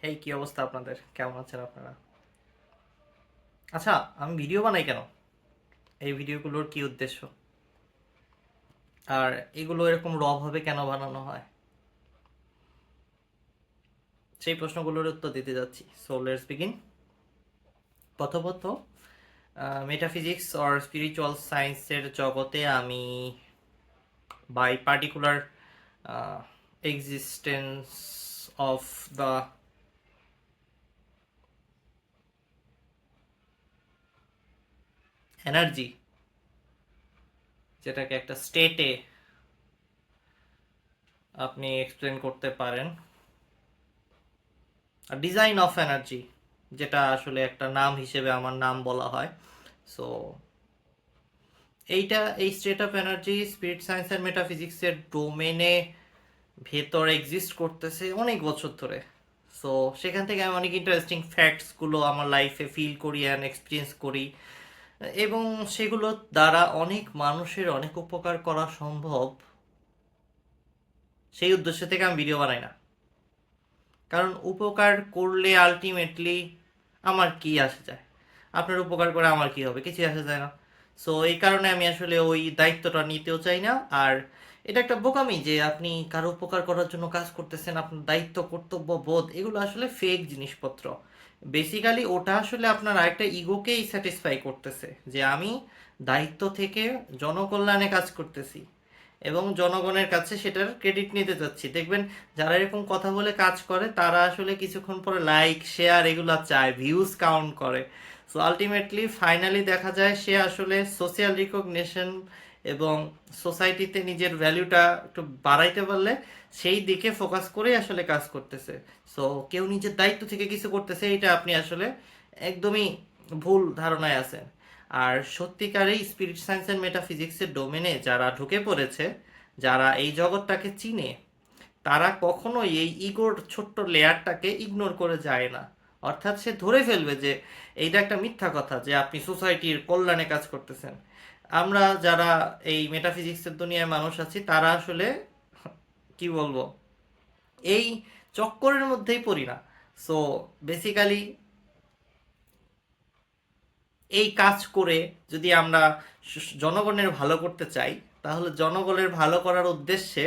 এই কি অবস্থা আপনাদের? কেমন আছেন আপনারা? আচ্ছা, আমি ভিডিও বানাই কেন? এই ভিডিওগুলোর কি উদ্দেশ্য? আর এগুলো এরকম র ভাবে কেন বানানো হয়? সেই প্রশ্নগুলোর উত্তর দিতে যাচ্ছি। So let's begin. প্রথমত, মেটাফিজিক্স অর স্পিরিচুয়াল সায়েন্সের জগতে আমি by particular existence of the energy, যেটাকে একটা স্টেটে আপনি এক্সপ্লেন করতে পারেন, ডিজাইন অফ এনার্জি, যেটা আসলে একটা নাম হিসেবে আমার নাম বলা হয়। সো এই state of energy spirit science and মেটাফিজিক্সের ডোমেনে ভেতর এক্সিস্ট করতেছে অনেক বছর ধরে। সো সেখান থেকে আমি অনেক ইন্টারেস্টিং ফ্যাক্টসগুলো আমার লাইফে ফিল করি অ্যান্ড এক্সপিরিয়েন্স করি, এবং সেগুলোর দ্বারা অনেক মানুষের অনেক উপকার করা সম্ভব। সেই উদ্দেশ্য থেকে আমি ভিডিও বানাই না, কারণ উপকার করলে আলটিমেটলি আমার কি আসে যায়? আপনার উপকার করে আমার কি হবে? কিছুই আসে যায় না। সো এই কারণে আমি আসলে ওই দায়িত্বটা নিতেও চাই না। আর এটা একটা বোকামি যে আপনি কারো উপকার করার জন্য কাজ করতেছেন, আপনার দায়িত্ব কর্তব্য বোধ এগুলো আসলে ফেক জিনিসপত্র। বেসিক্যালি ওটা আসলে আপনার আরেকটা ইগোকেই স্যাটিসফাই করতেছে যে আমি দায়িত্ব থেকে জনকল্যাণে কাজ করতেছি এবং জনগণের কাছে সেটার ক্রেডিট নিতে চাচ্ছি। দেখবেন যারা এরকম কথা বলে কাজ করে তারা আসলে কিছুক্ষণ পরে লাইক শেয়ার এগুলো চায়, ভিউজ কাউন্ট করে। সো আলটিমেটলি ফাইনালি দেখা যায় সে আসলে সোশ্যাল রিকগনিশন এবং সোসাইটিতে নিজের ভ্যালুটা একটু বাড়াইতে পারলে সেই দিকে ফোকাস করে আসলে কাজ করতেছে। সো কেউ নিজের দায়িত্ব থেকে কিছু করতেছে, এটা আপনি আসলে একদমই ভুল ধারণায় আছেন। আর সত্যিকারেই স্পিরিট সায়েন্স এন্ড মেটাফিজিক্সের ডোমেনে যারা ঢুকে পড়েছে, যারা এই জগৎটাকে চিনে, তারা কখনোই এই ইগোর ছোট্ট লেয়ারটাকে ইগনোর করে যায় না। অর্থাৎ সে ধরে ফেলবে যে এইটা একটা মিথ্যা কথা যে আপনি সোসাইটির কল্যাণে কাজ করতেছেন। আমরা যারা এই মেটাফিজিক্সের দুনিয়ায় মানুষ আছি তারা আসলে কি বলবো, এই চক্করের মধ্যেই পড়ি না। সো বেসিক্যালি এই কাজ করে যদি আমরা জনগণের ভালো করতে চাই, তাহলে জনগণের ভালো করার উদ্দেশ্যে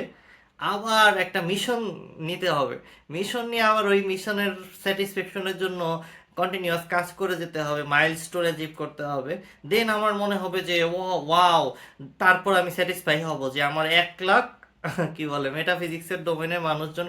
আবার একটা মিশন নিতে হবে। মিশন নিয়ে আবার ওই মিশনের স্যাটিসফ্যাকশনের জন্য কন্টিনিউয়াস কাজ করে যেতে হবে, মাইলস্টোন অ্যাচিভ করতে হবে। দেন আমার মনে হবে যে ও ওয়াও, তারপর আমি স্যাটিসফাই হব যে আমার 1 লাখ কি বলে মেটাফিজিক্সের ডোমেনের মানুষজন